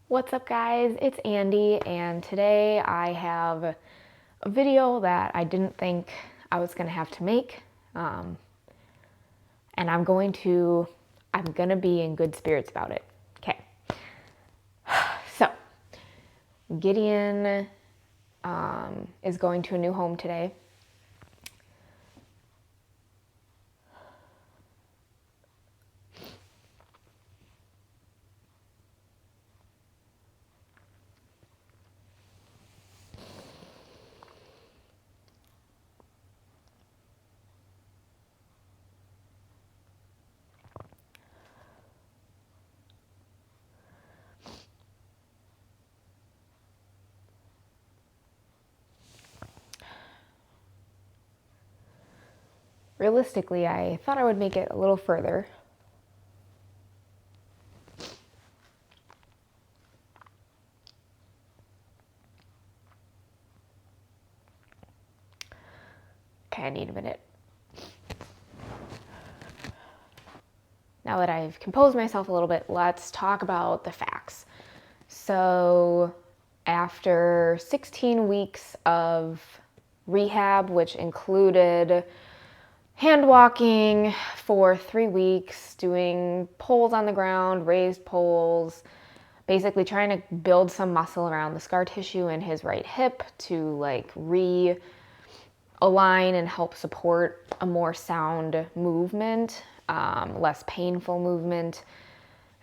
What's up, guys? It's Andy, and today I have a video that I didn't think I was going to have to make. And I'm going to be in good spirits about it. Okay. So, Gideon is going to a new home today. Realistically, I thought I would make it a little further. Okay, I need a minute. Now that I've composed myself a little bit, let's talk about the facts. So, after 16 weeks of rehab, which included hand walking for 3 weeks, doing poles on the ground, raised poles, basically trying to build some muscle around the scar tissue in his right hip to realign and help support a more sound movement, less painful movement.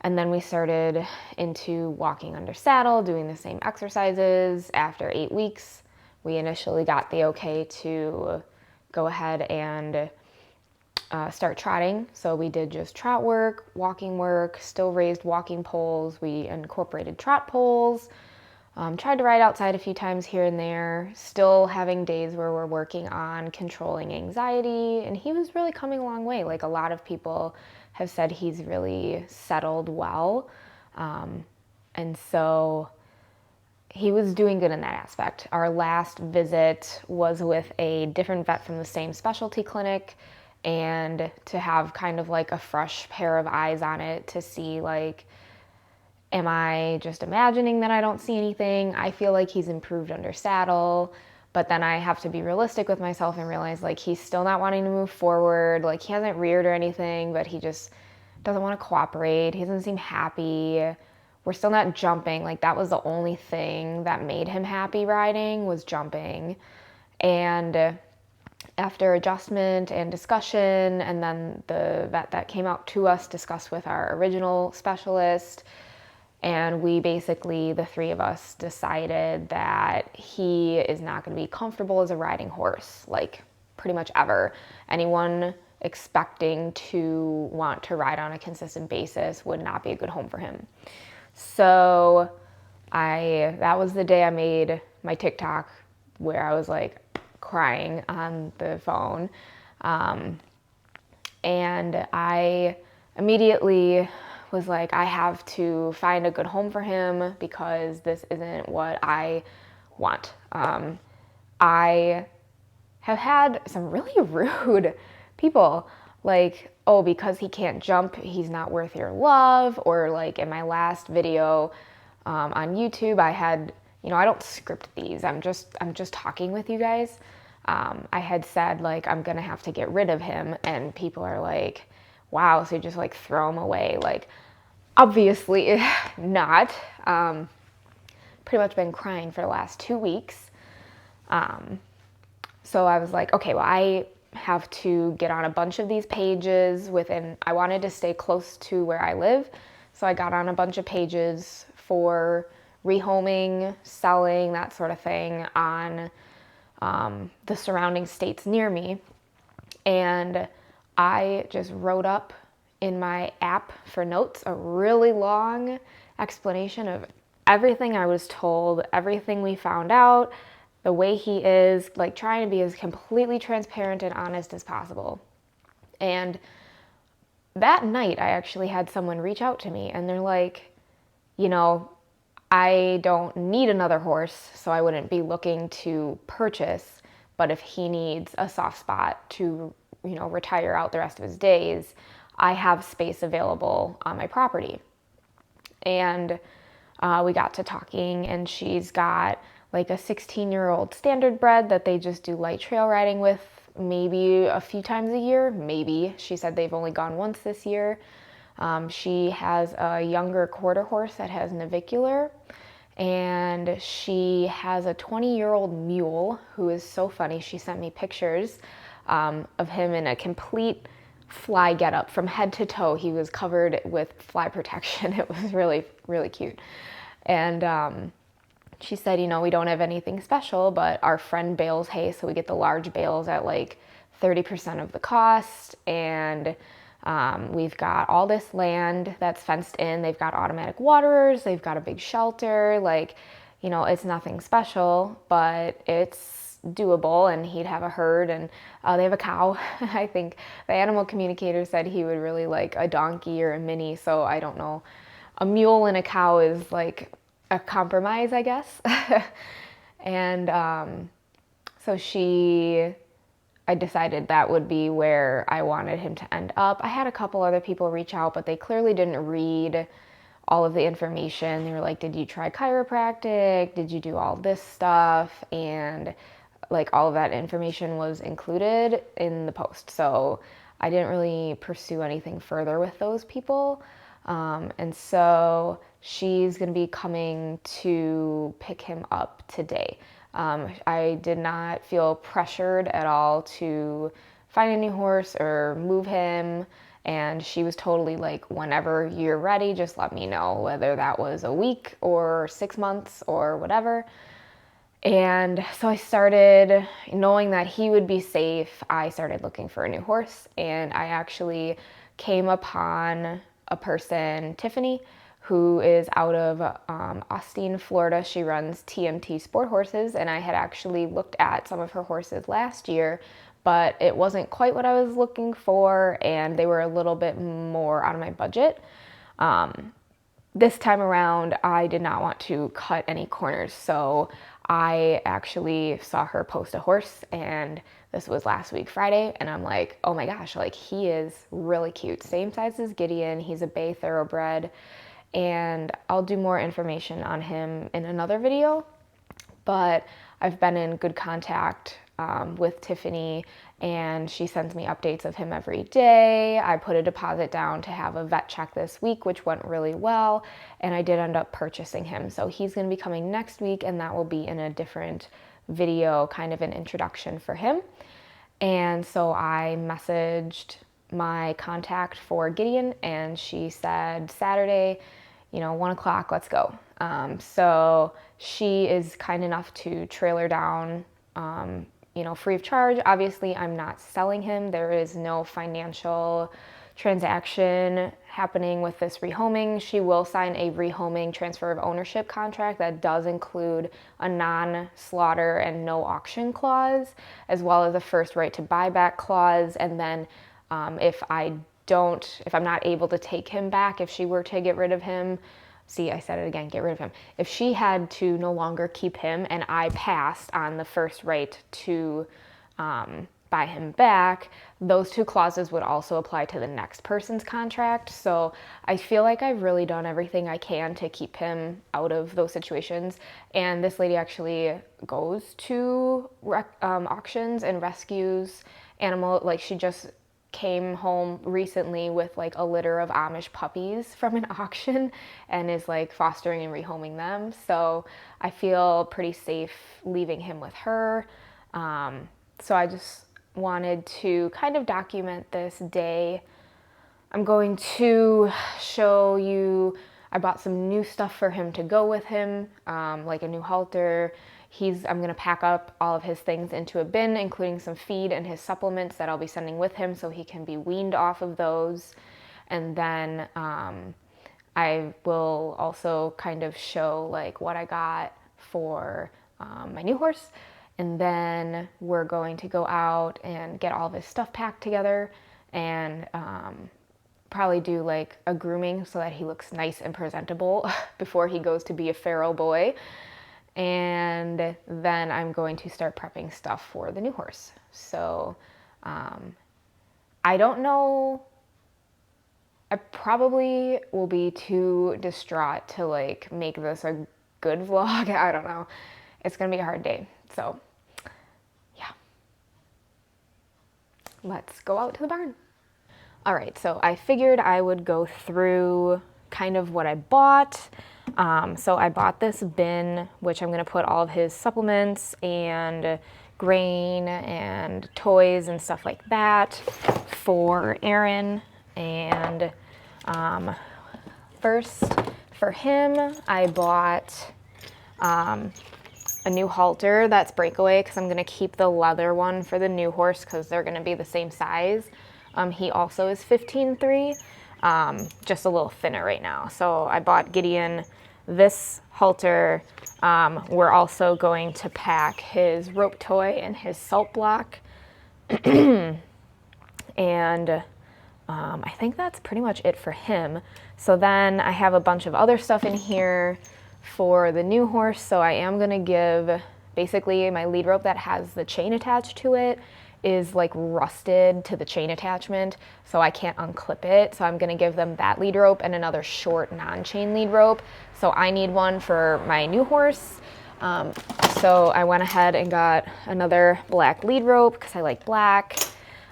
And then we started into walking under saddle, doing the same exercises. After 8 weeks, we initially got the okay to go ahead and start trotting. So we did just trot work, still raised walking poles. We incorporated trot poles. Tried to ride outside a few times here and there, still having days where we're working on controlling anxiety, and he was really coming a long way. Like, a lot of people have said he's really settled well, and so he was doing good in that aspect. Our last visit was with a different vet from the same specialty clinic, and to have kind of like a fresh pair of eyes on it to see, like, am I just imagining that I don't see anything? I feel like he's improved under saddle, but then I have to be realistic with myself and realize, like, he's still not wanting to move forward. Like, he hasn't reared or anything, but he just doesn't want to cooperate. He doesn't seem happy. We're still not jumping. Like, that was the only thing that made him happy riding, was jumping. And after adjustment and discussion, and then the vet that came out to us discussed with our original specialist, and we basically, the three of us, decided that he is not going to be comfortable as a riding horse, like, pretty much ever. Anyone expecting to want to ride on a consistent basis would not be a good home for him. So that was the day I made my TikTok where I was like crying on the phone. And I immediately was like, I have to find a good home for him because this isn't what I want. I have had some really rude people, like, oh, because he can't jump, he's not worth your love. Or like in my last video on YouTube, I had, I don't script these. I'm just talking with you guys. I had said, like, I'm gonna have to get rid of him, and people are like, wow, so you just like throw him away? Like, obviously not. Pretty much been crying for the last 2 weeks. So I was like, okay, well, I have to get on a bunch of these pages I wanted to stay close to where I live. So I got on a bunch of pages for rehoming, selling, that sort of thing on the surrounding states near me. And I just wrote up in my app for notes a really long explanation of everything I was told, everything we found out, the way he is, like, trying to be as completely transparent and honest as possible. And that night, I actually had someone reach out to me, and they're like, I don't need another horse, so I wouldn't be looking to purchase, but if he needs a soft spot to, retire out the rest of his days, I have space available on my property. And we got to talking, and she's got like a 16-year-old standard bred that they just do light trail riding with maybe a few times a year, maybe. She said they've only gone once this year. She has a younger quarter horse that has navicular, and she has a 20-year-old mule who is so funny. She sent me pictures of him in a complete fly getup from head to toe. He was covered with fly protection. It was really, really cute. And she said, you know, we don't have anything special, but our friend bales hay, so we get the large bales at like 30% of the cost. And we've got all this land that's fenced in. They've got automatic waterers. They've got a big shelter. Like, you know, it's nothing special, but it's doable. And he'd have a herd, and they have a cow. I think the animal communicator said he would really like a donkey or a mini. So I don't know. A mule and a cow is like a compromise, I guess. And so I decided that would be where I wanted him to end up. I had a couple other people reach out, but they clearly didn't read all of the information. They were like, did you try chiropractic? Did you do all this stuff? And like all of that information was included in the post. So I didn't really pursue anything further with those people. And so she's going to be coming to pick him up today. I did not feel pressured at all to find a new horse or move him. And she was totally like, whenever you're ready, just let me know, whether that was a week or 6 months or whatever. And so I started, knowing that he would be safe, I started looking for a new horse. And I actually came upon a person, Tiffany, who is out of Austin, Florida. She runs TMT Sport Horses, and I had actually looked at some of her horses last year, but it wasn't quite what I was looking for, and they were a little bit more out of my budget. This time around, I did not want to cut any corners, so I actually saw her post a horse, and this was last week Friday, and I'm like, oh my gosh, like he is really cute. Same size as Gideon. He's a bay thoroughbred, and I'll do more information on him in another video, but I've been in good contact with Tiffany, and she sends me updates of him every day. I put a deposit down to have a vet check this week, which went really well, and I did end up purchasing him. So he's going to be coming next week, and that will be in a different video, kind of an introduction for him. And so I messaged my contact for Gideon, and she said Saturday, 1 o'clock, let's go. So she is kind enough to trailer down, free of charge. Obviously, I'm not selling him. There is no financial transaction happening with this rehoming. She will sign a rehoming transfer of ownership contract that does include a non-slaughter and no auction clause, as well as a first right to buyback clause. And then if I'm not able to take him back, if she were to get rid of him, see, I said it again, get rid of him. If she had to no longer keep him and I passed on the first right to buy him back, those two clauses would also apply to the next person's contract. So I feel like I've really done everything I can to keep him out of those situations. And this lady actually goes to auctions and rescues animals. Like, she just came home recently with like a litter of Amish puppies from an auction and is like fostering and rehoming them. So I feel pretty safe leaving him with her. So I just wanted to kind of document this day. I'm going to show you, I bought some new stuff for him to go with him, like a new halter. I'm going to pack up all of his things into a bin, including some feed and his supplements that I'll be sending with him so he can be weaned off of those. And then I will also kind of show like what I got for my new horse. And then we're going to go out and get all of his stuff packed together and probably do like a grooming so that he looks nice and presentable before he goes to be a feral boy. And then I'm going to start prepping stuff for the new horse. So I don't know. I probably will be too distraught to like make this a good vlog. I don't know. It's gonna be a hard day. So yeah, let's go out to the barn. All right, so I figured I would go through kind of what I bought. So I bought this bin, which I'm gonna put all of his supplements and grain and toys and stuff like that for Aaron. And first for him, I bought a new halter that's breakaway because I'm gonna keep the leather one for the new horse because they're gonna be the same size. He also is 15.3, just a little thinner right now. So I bought Gideon this halter. We're also going to pack his rope toy and his salt block. And I think that's pretty much it for him. So then I have a bunch of other stuff in here for the new horse. So I am gonna give basically my lead rope that has the chain attached to it is like rusted to the chain attachment, so I can't unclip it. So I'm gonna give them that lead rope and another short non-chain lead rope. So I need one for my new horse. So I went ahead and got another black lead rope because I like black.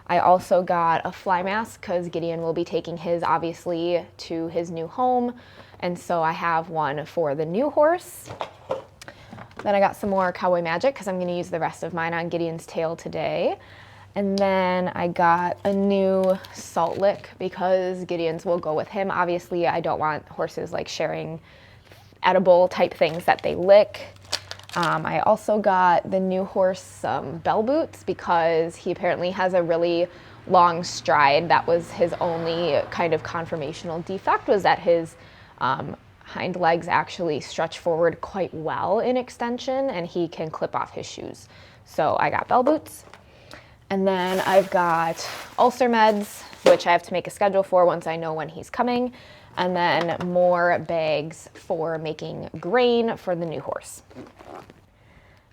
I also got a fly mask because Gideon will be taking his obviously to his new home. And so I have one for the new horse. Then I got some more Cowboy Magic because I'm going to use the rest of mine on Gideon's tail today. And then I got a new salt lick because Gideon's will go with him. Obviously, I don't want horses like sharing edible type things that they lick. I also got the new horse bell boots because he apparently has a really long stride. That was his only kind of conformational defect, was that his hind legs actually stretch forward quite well in extension and he can clip off his shoes. So I got bell boots. And then I've got ulcer meds, which I have to make a schedule for once I know when he's coming. And then more bags for making grain for the new horse.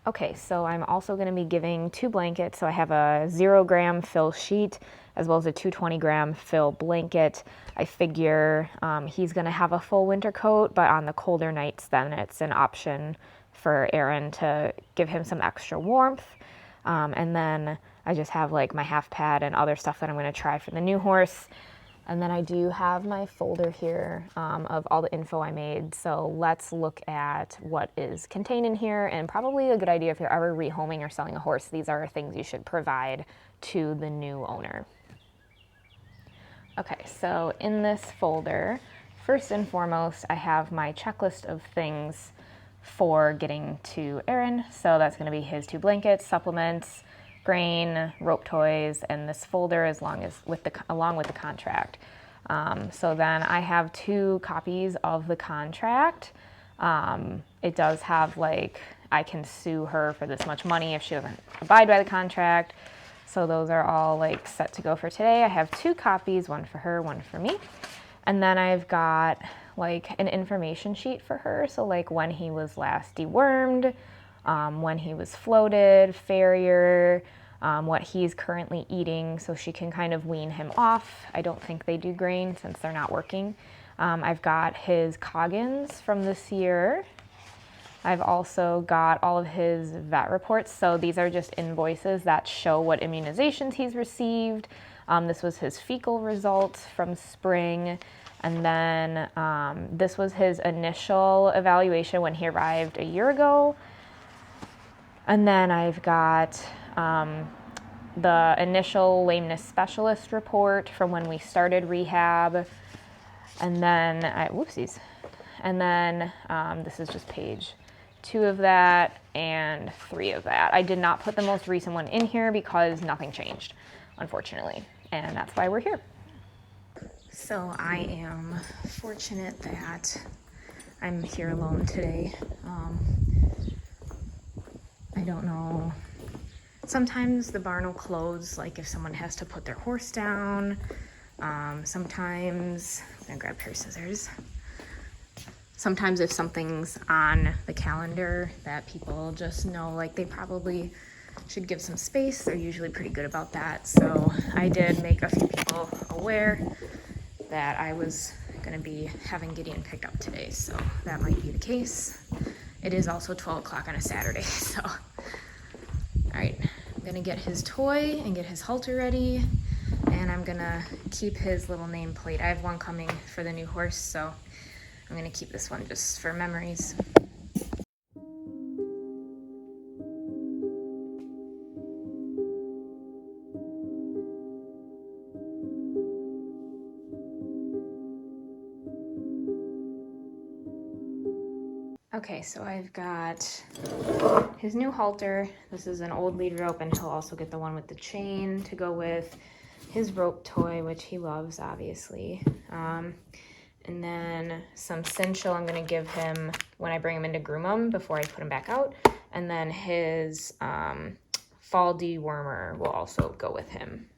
Okay, so I'm also going to be giving 2 blankets. So I have a 0-gram fill sheet as well as a 220-gram fill blanket. I figure he's going to have a full winter coat, but on the colder nights, then it's an option for Aaron to give him some extra warmth. And then I just have like my half pad and other stuff that I'm going to try for the new horse. And then I do have my folder here of all the info I made. So let's look at what is contained in here, and probably a good idea if you're ever rehoming or selling a horse, these are things you should provide to the new owner. Okay, so in this folder, first and foremost, I have my checklist of things for getting to Aaron. So that's gonna be his 2 blankets, supplements, grain, rope toys, and this folder along with the contract. So then I have 2 copies of the contract. It does have like, I can sue her for this much money if she doesn't abide by the contract. So those are all like set to go for today. I have 2 copies, one for her, one for me. And then I've got like an information sheet for her. So like when he was last dewormed, when he was floated, farrier, what he's currently eating, so she can kind of wean him off. I don't think they do grain since they're not working. I've got his Coggins from this year. I've also got all of his vet reports. So these are just invoices that show what immunizations he's received. This was his fecal results from spring. And then this was his initial evaluation when he arrived a year ago. And then I've got the initial lameness specialist report from when we started rehab. And then, whoopsies. And then this is just page 2 of that and 3 of that. I did not put the most recent one in here because nothing changed, unfortunately. And that's why we're here. So I am fortunate that I'm here alone today. I don't know. Sometimes the barn will close, like if someone has to put their horse down. Sometimes, I'm gonna grab a pair of scissors. Sometimes if something's on the calendar that people just know, like they probably should give some space, they're usually pretty good about that. So I did make a few people aware that I was gonna be having Gideon picked up today, so that might be the case. It is also 12 o'clock on a Saturday, so. All right, I'm gonna get his toy and get his halter ready, and I'm gonna keep his little nameplate. I have one coming for the new horse, so I'm gonna keep this one just for memories. Okay, so I've got his new halter. This is an old lead rope, and he'll also get the one with the chain to go with his rope toy, which he loves, obviously. And then some cinchal I'm gonna give him when I bring him in to groom him before I put him back out. And then his fall dewormer will also go with him.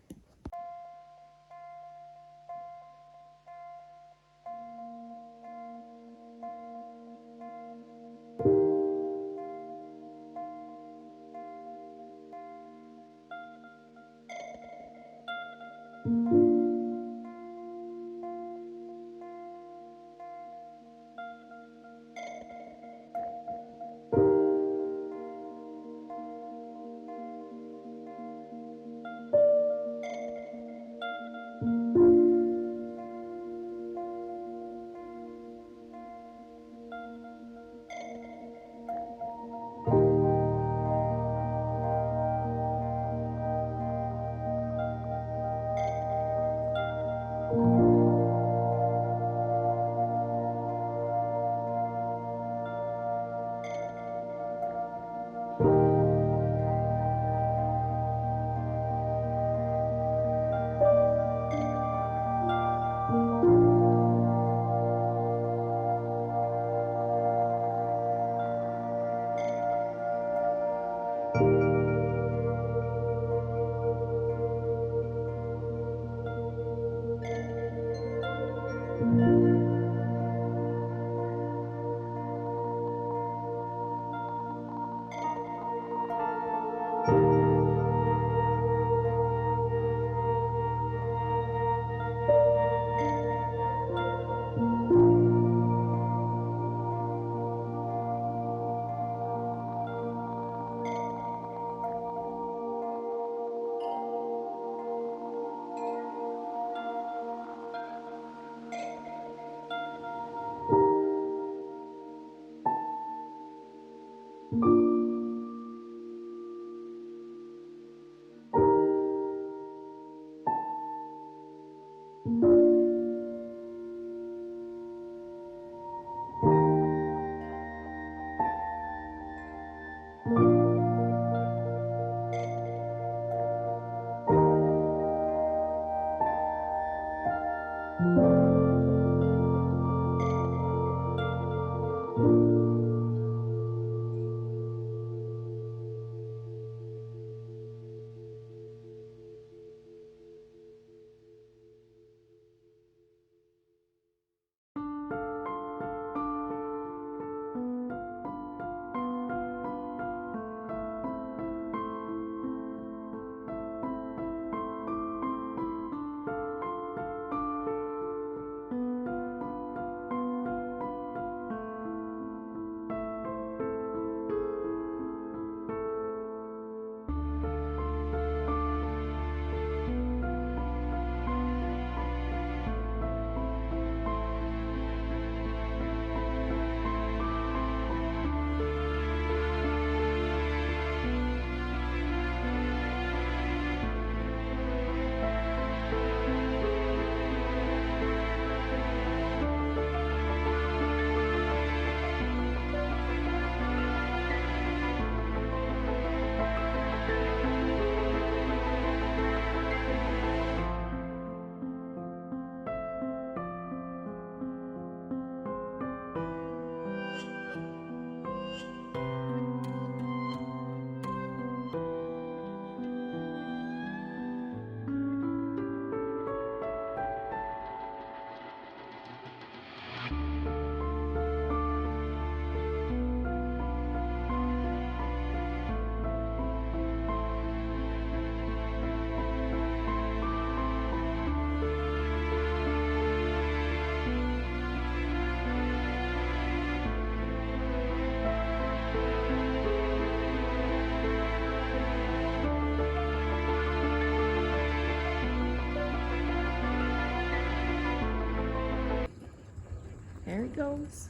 There he goes.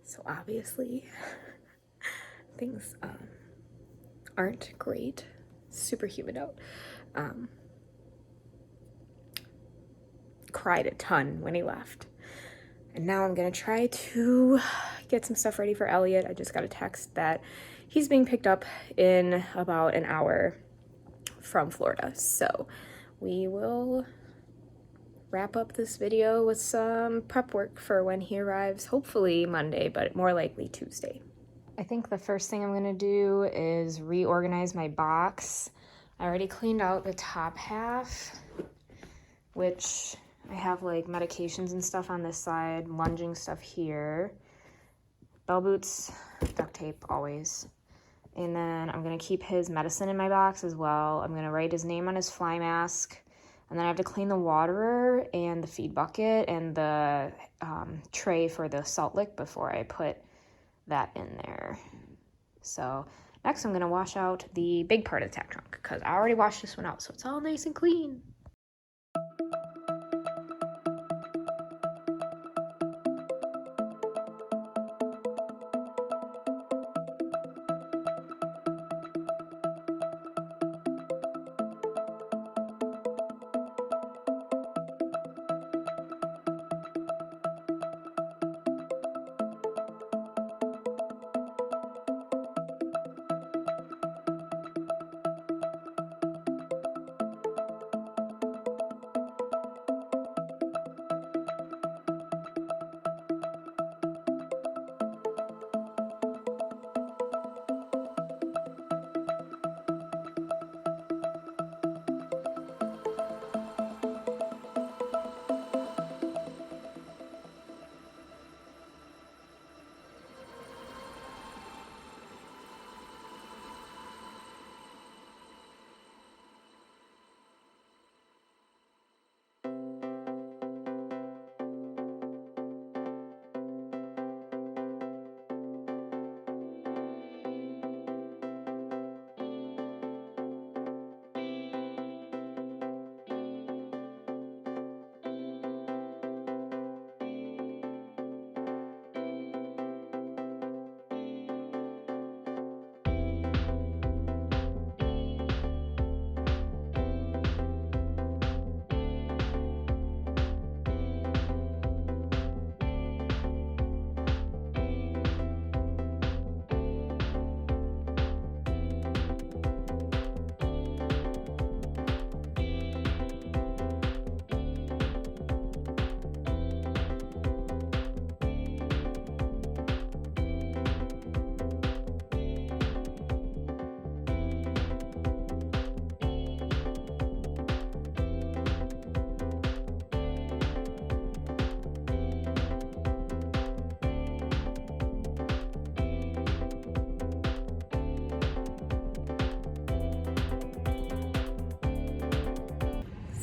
So obviously, things aren't great. Super humid out. Cried a ton when he left. And now I'm gonna try to get some stuff ready for Elliot. I just got a text that he's being picked up in about an hour from Florida. So we will wrap up this video with some prep work for when he arrives, hopefully Monday, but more likely Tuesday. I think the first thing I'm gonna do is reorganize my box. I already cleaned out the top half, which I have like medications and stuff on this side, lunging stuff here, bell boots, duct tape always. And then I'm gonna keep his medicine in my box as well. I'm gonna write his name on his fly mask. And then I have to clean the waterer and the feed bucket and the tray for the salt lick before I put that in there. So next I'm gonna wash out the big part of the tack trunk because I already washed this one out, so it's all nice and clean.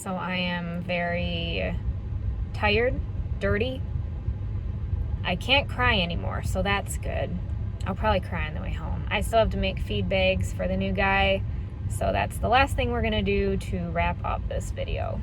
So I am very tired, dirty. I can't cry anymore, so that's good. I'll probably cry on the way home. I still have to make feed bags for the new guy, so that's the last thing we're gonna do to wrap up this video.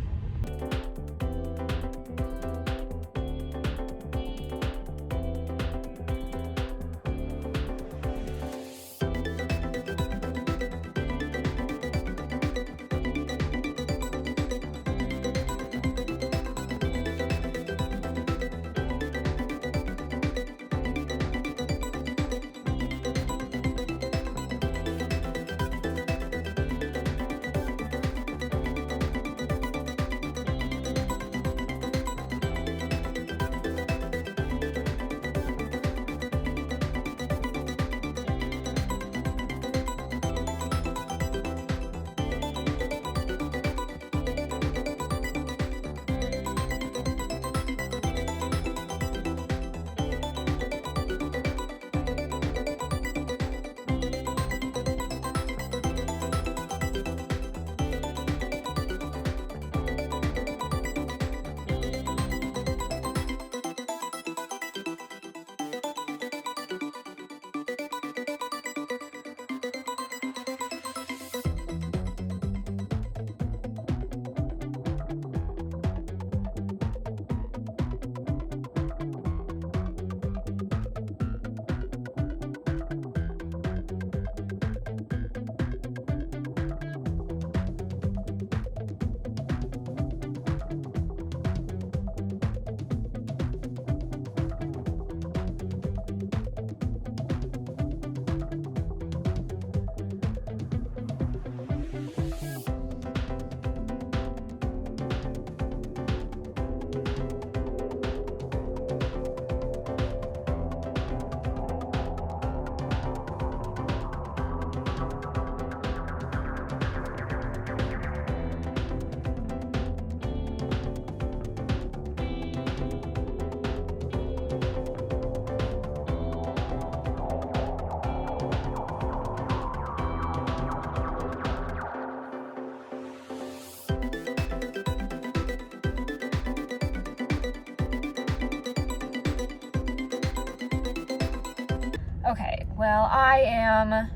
Well, I am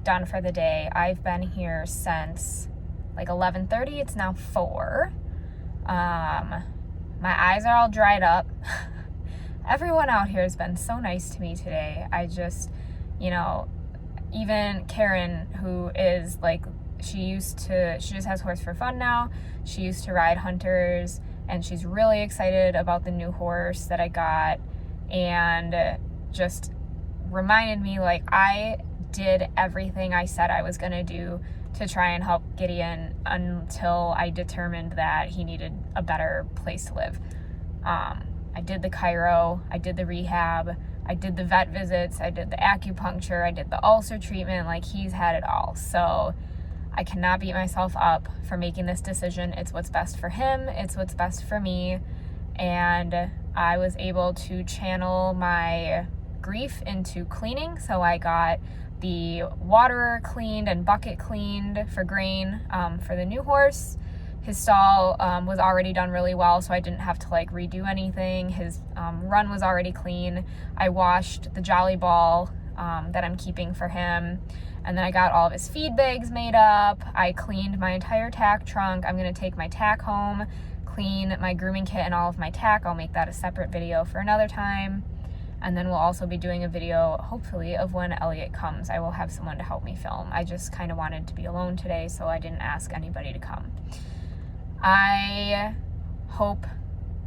done for the day. I've been here since like 11:30. It's now 4. My eyes are all dried up. Everyone out here has been so nice to me today. I just, even Karen, who is like, she just has Horse for Fun now. She used to ride Hunters, and she's really excited about the new horse that I got, and just reminded me, like, I did everything I said I was going to do to try and help Gideon until I determined that he needed a better place to live. I did the chiro, I did the rehab, I did the vet visits, I did the acupuncture, I did the ulcer treatment. Like, he's had it all. So I cannot beat myself up for making this decision. It's what's best for him. It's what's best for me. And I was able to channel my grief into cleaning. So I got the waterer cleaned and bucket cleaned for grain for the new horse. His stall was already done really well, so I didn't have to like redo anything. His run was already clean. I washed the jolly ball that I'm keeping for him. And then I got all of his feed bags made up. I cleaned my entire tack trunk. I'm going to take my tack home, clean my grooming kit and all of my tack. I'll make that a separate video for another time. And then we'll also be doing a video, hopefully, of when Elliot comes. I will have someone to help me film. I just kind of wanted to be alone today, so I didn't ask anybody to come. I hope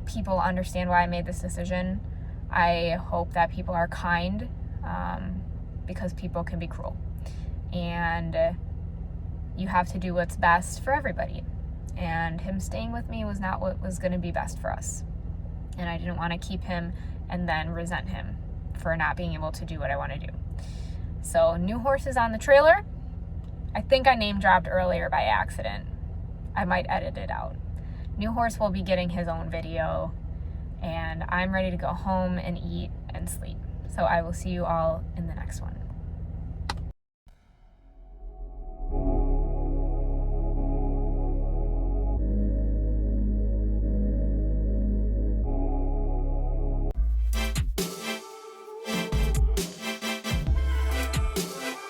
people understand why I made this decision. I hope that people are kind, because people can be cruel. And you have to do what's best for everybody. And him staying with me was not what was going to be best for us. And I didn't want to keep him and then resent him for not being able to do what I want to do. So, new horse is on the trailer. I think I name dropped earlier by accident. I might edit it out. New horse will be getting his own video, and I'm ready to go home and eat and sleep. So I will see you all in the next one.